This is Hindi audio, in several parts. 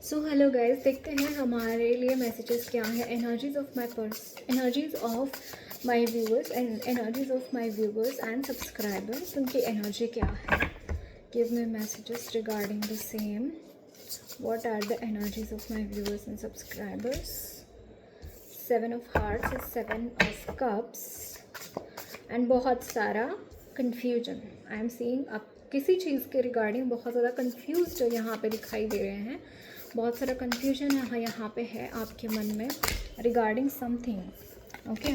सो हेलो गाइस, देखते हैं हमारे लिए मैसेजेस क्या है। Energies of my purse, energies of my viewers and energies of my viewers and subscribers, उनकी एनर्जी क्या है। Give me messages regarding the same. What are the energies of my viewers and subscribers. 7 of hearts, 7 of cups and बहुत सारा कन्फ्यूजन। आई एम सीइंग आप किसी चीज़ के रिगार्डिंग बहुत ज़्यादा कन्फ्यूज्ड यहाँ पे दिखाई दे रहे हैं। बहुत सारा कन्फ्यूजन यहाँ पे है आपके मन में regarding something. Okay,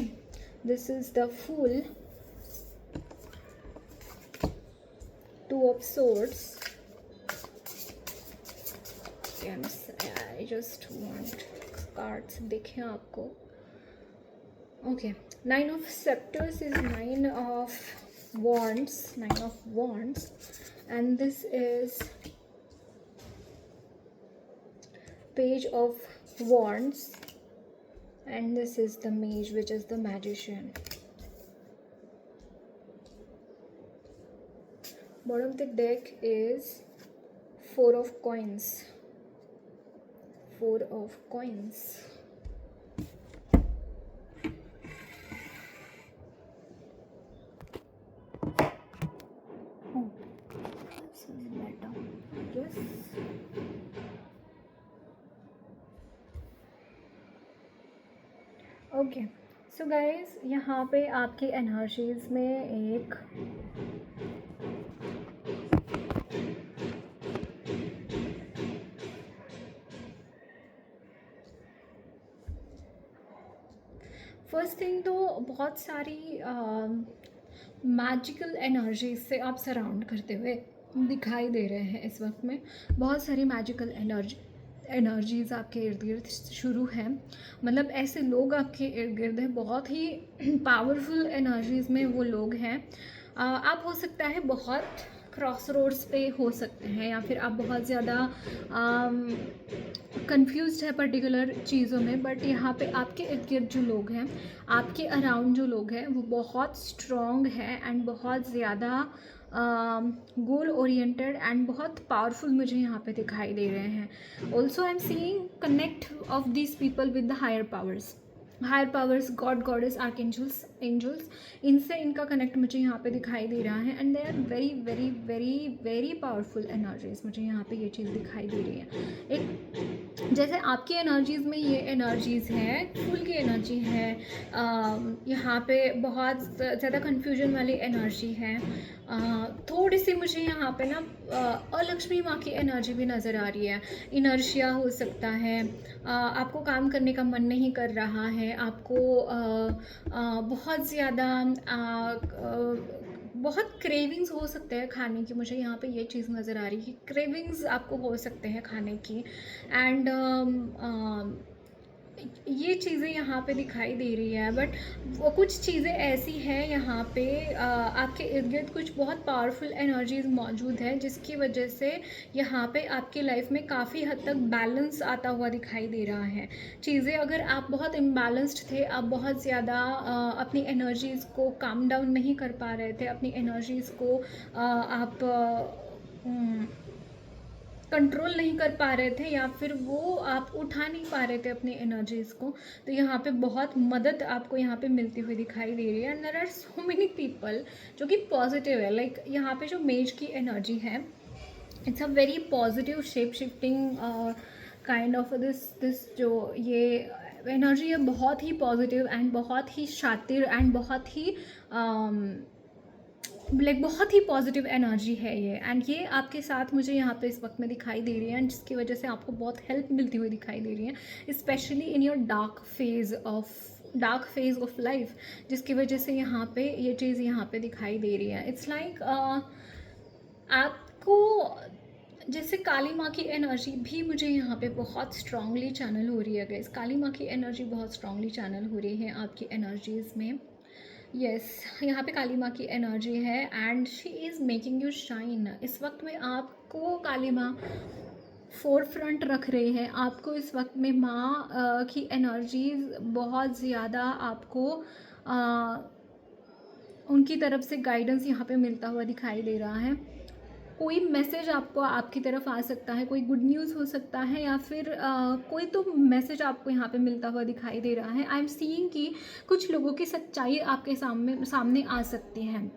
this is the fool, 2 of swords. I just want cards दिखें आपको। Okay, 9 of scepters is 9 of wands, 9 of wands, and this is page of wands, and this is the mage, which is the magician. Bottom of the deck is 4 of coins, 4 of coins. Okay, so guys यहाँ पे आपकी एनर्जीज में एक फर्स्ट थिंग तो बहुत सारी मैजिकल एनर्जीज से आप सराउंड करते हुए दिखाई दे रहे हैं इस वक्त में। बहुत सारी मैजिकल एनर्जीज़ आपके इर्द गिर्द शुरू हैं, मतलब ऐसे लोग आपके इर्द गिर्द हैं, बहुत ही पावरफुल एनर्जीज़ में वो लोग हैं। आप हो सकता है बहुत क्रॉस रोड्स पे हो सकते हैं, या फिर आप बहुत ज़्यादा कंफ्यूज्ड है पर्टिकुलर चीज़ों में, बट यहाँ पे आपके इर्द गिर्द जो लोग हैं, आपके अराउंड जो लोग हैं, वो बहुत स्ट्रॉन्ग है एंड बहुत ज़्यादा गोल ओरिएंटेड एंड बहुत पावरफुल मुझे यहाँ पे दिखाई दे रहे हैं। Also I am seeing connect of this people with the higher powers, god goddess, archangels, angels, इनसे इनका कनेक्ट मुझे यहाँ पे दिखाई दे रहा है। And they are very very very very powerful energies, मुझे यहाँ पे ये चीज़ दिखाई दे रही है। एक जैसे आपकी एनर्जीज़ में ये एनर्जीज़ है, फूल की एनर्जी है, यहाँ पे बहुत ज़्यादा कन्फ्यूजन वाली एनर्जी है, थोड़ी सी मुझे यहाँ पे ना अलक्ष्मी माँ की एनर्जी भी नज़र आ रही है। इनर्शिया हो सकता है, आपको काम करने का मन नहीं कर रहा है, आपको बहुत ज़्यादा बहुत क्रेविंग्स हो सकते हैं खाने की। मुझे यहाँ पे ये चीज़ नज़र आ रही है, क्रेविंग्स आपको हो सकते हैं खाने की। एंड ये चीज़ें यहाँ पे दिखाई दे रही है, बट वो कुछ चीज़ें ऐसी हैं यहाँ पे आपके इर्द गिर्द कुछ बहुत पावरफुल एनर्जीज मौजूद है, जिसकी वजह से यहाँ पे आपकी लाइफ में काफ़ी हद तक बैलेंस आता हुआ दिखाई दे रहा है। चीज़ें अगर आप बहुत इम्बैलेंस्ड थे, आप बहुत ज़्यादा अपनी एनर्जीज़ को काम डाउन नहीं कर पा रहे थे, अपनी एनर्जीज़ को आप कंट्रोल नहीं कर पा रहे थे, या फिर वो आप उठा नहीं पा रहे थे अपनी एनर्जीज़ को, तो यहाँ पे बहुत मदद आपको यहाँ पे मिलती हुई दिखाई दे रही है। And there are so many people जो कि पॉजिटिव है, लाइक यहाँ पे जो मेज की एनर्जी है, it's a very positive shape shifting kind of this जो ये एनर्जी है, बहुत ही पॉजिटिव एंड बहुत ही शातिर एंड बहुत ही बहुत ही पॉजिटिव एनर्जी है ये। एंड ये आपके साथ मुझे यहाँ पे इस वक्त में दिखाई दे रही है, एंड जिसकी वजह से आपको बहुत हेल्प मिलती हुई दिखाई दे रही है, specially in your dark phase of life, जिसकी वजह से यहाँ पे ये चीज़ यहाँ पे दिखाई दे रही है। इट्स लाइक आपको जैसे काली माँ की एनर्जी भी मुझे यहाँ पे बहुत स्ट्रांगली चैनल हो रही है गाइस। काली माँ की एनर्जी बहुत स्ट्रांगली चैनल हो रही है आपकी एनर्जीज़ में। यस, यहाँ पे काली माँ की एनर्जी है and she is making you shine. इस वक्त में आपको काली माँ फोर फ्रंट रख रही है। आपको इस वक्त में माँ की एनर्जीज बहुत ज़्यादा आपको उनकी तरफ से गाइडेंस यहाँ पे मिलता हुआ दिखाई दे रहा है। कोई मैसेज आपको आपकी तरफ आ सकता है, कोई गुड न्यूज़ हो सकता है, या फिर कोई तो मैसेज आपको यहाँ पे मिलता हुआ दिखाई दे रहा है। आई एम सीइंग कि कुछ लोगों की सच्चाई आपके सामने सामने आ सकती है।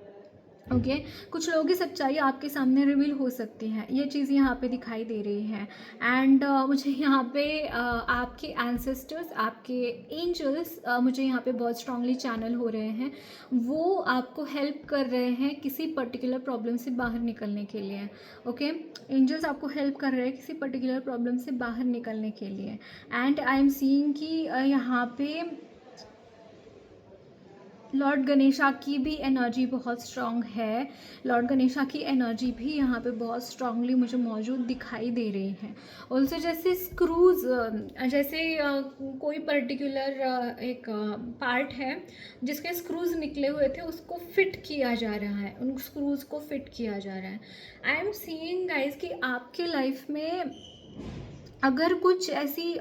ओके कुछ लोगों की सच्चाई आपके सामने रिवील हो सकती है, ये चीज़ यहाँ पे दिखाई दे रही है। एंड मुझे यहाँ पे आपके एंसेस्टर्स, आपके एंजल्स मुझे यहाँ पे बहुत स्ट्रांगली चैनल हो रहे हैं। वो आपको हेल्प कर रहे हैं किसी पर्टिकुलर प्रॉब्लम से बाहर निकलने के लिए। ओके एंजल्स आपको हेल्प कर रहे हैं किसी पर्टिकुलर प्रॉब्लम से बाहर निकलने के लिए। एंड आई एम सीइंग कि यहाँ पे लॉर्ड गणेशा की भी एनर्जी बहुत स्ट्रॉन्ग है। लॉर्ड गणेशा की एनर्जी भी यहाँ पे बहुत स्ट्रांगली मुझे मौजूद दिखाई दे रही है। ऑल्सो जैसे स्क्रूज, जैसे कोई पर्टिकुलर एक पार्ट है जिसके स्क्रूज निकले हुए थे, उसको फिट किया जा रहा है, उन स्क्रूज को फिट किया जा रहा है। आई एम सीइंग गाइज कि आपके लाइफ में अगर कुछ ऐसी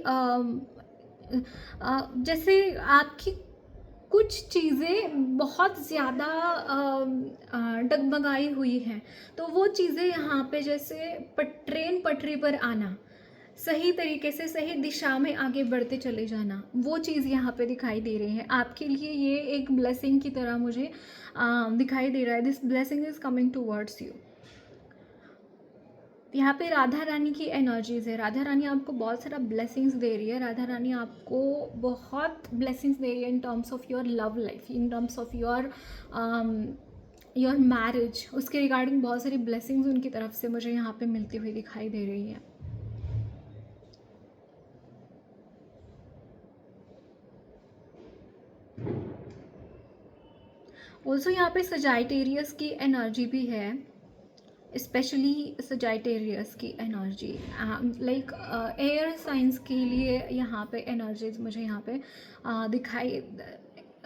जैसे आपकी कुछ चीज़ें बहुत ज़्यादा डगमगाई हुई हैं, तो वो चीज़ें यहाँ पे जैसे ट्रेन पटरी पर आना, सही तरीके से सही दिशा में आगे बढ़ते चले जाना, वो चीज़ यहाँ पे दिखाई दे रही है आपके लिए। ये एक ब्लेसिंग की तरह मुझे दिखाई दे रहा है। This blessing is coming towards you. यहाँ पे राधा रानी की एनर्जीज़ है। राधा रानी आपको बहुत सारा ब्लेसिंग्स दे रही है। राधा रानी आपको बहुत ब्लेसिंग्स दे रही है in terms of your love life, in terms of your marriage. उसके रिगार्डिंग बहुत सारी ब्लेसिंग्स उनकी तरफ से मुझे यहाँ पे मिलती हुई दिखाई दे रही है। ऑल्सो यहाँ पे सजाइटेरियस की एनर्जी भी है, स्पेशली सजाइटेरियस की एनर्जी, लाइक एयर साइंस के लिए यहाँ पे एनर्जीज मुझे यहाँ पे दिखाई,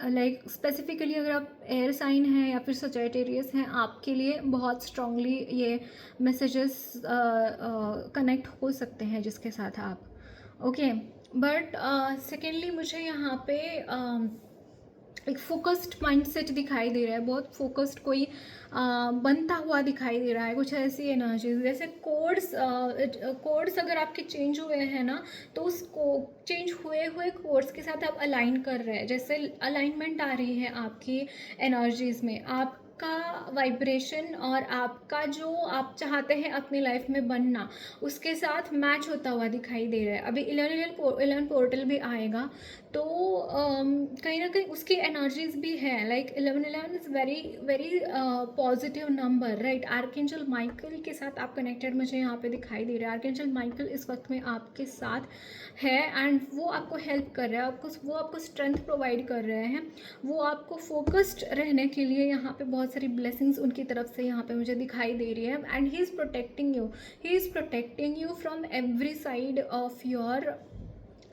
लाइक स्पेसिफिकली अगर आप एयर साइन हैं या फिर सजाइटेरियस हैं, आपके लिए बहुत स्ट्रांगली ये मैसेजेस कनेक्ट हो सकते हैं जिसके साथ आप। ओके बट सेकेंडली मुझे यहाँ पे एक फोकस्ड माइंडसेट दिखाई दे रहा है, बहुत फोकस्ड कोई बनता हुआ दिखाई दे रहा है। कुछ ऐसी एनर्जीज जैसे कोड्स अगर आपके चेंज हुए हैं ना, तो उस चेंज हुए हुए कोड्स के साथ आप अलाइन कर रहे हैं। जैसे अलाइनमेंट आ रही है आपकी एनर्जीज में, आपका वाइब्रेशन और आपका जो आप चाहते हैं अपनी लाइफ में बनना, उसके साथ मैच होता हुआ दिखाई दे रहा है। अभी 11 पोर्टल भी आएगा, तो कहीं ना कहीं उसकी एनर्जीज भी हैं। Like 11 is very very positive number, right. Archangel Michael के साथ आप कनेक्टेड मुझे यहाँ पे दिखाई दे रहा है। आर्कएंजल माइकल इस वक्त में आपके साथ है एंड वो आपको हेल्प कर रहा है, वो आपको स्ट्रेंथ प्रोवाइड कर रहे हैं, वो आपको फोकस्ड रहने के लिए यहाँ पे बहुत सारी ब्लेसिंग्स उनकी तरफ से यहाँ पे मुझे दिखाई दे रही है। And he is protecting you from every side of your,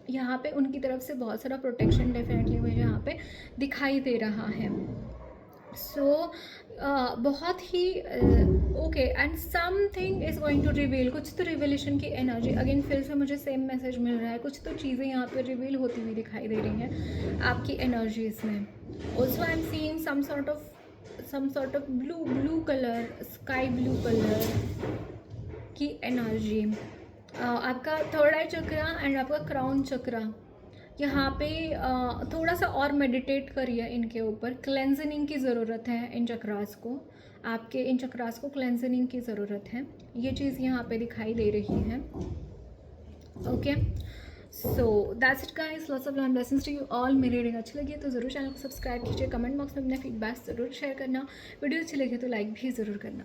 यहाँ पे उनकी तरफ से बहुत सारा प्रोटेक्शन डेफिनेटली मुझे यहाँ पे दिखाई दे रहा है। सो बहुत ही okay and something is going to reveal, कुछ तो रिवीलेशन की एनर्जी, अगेन फिर से मुझे सेम मैसेज मिल रहा है, कुछ तो चीज़ें यहाँ पे रिवील होती हुई दिखाई दे रही हैं आपकी एनर्जीज में। Also I am seeing some sort of blue colour, sky blue colour की एनर्जी। आपका थर्ड आई चक्रा एंड आपका क्राउन चक्रा, यहाँ पे थोड़ा सा और मेडिटेट करिए इनके ऊपर। क्लेंजनिंग की ज़रूरत है इन चक्रास को, आपके इन चक्रास को क्लेंजनिंग की ज़रूरत है, ये चीज़ यहाँ पे दिखाई दे रही है। Okay so that's it guys, lots of love and blessings to you all. मेरी रीडिंग अच्छी लगी तो ज़रूर चैनल को सब्सक्राइब कीजिए, कमेंट बॉक्स में अपना फीडबैक ज़रूर शेयर करना, वीडियो अच्छी लगी तो लाइक भी ज़रूर करना।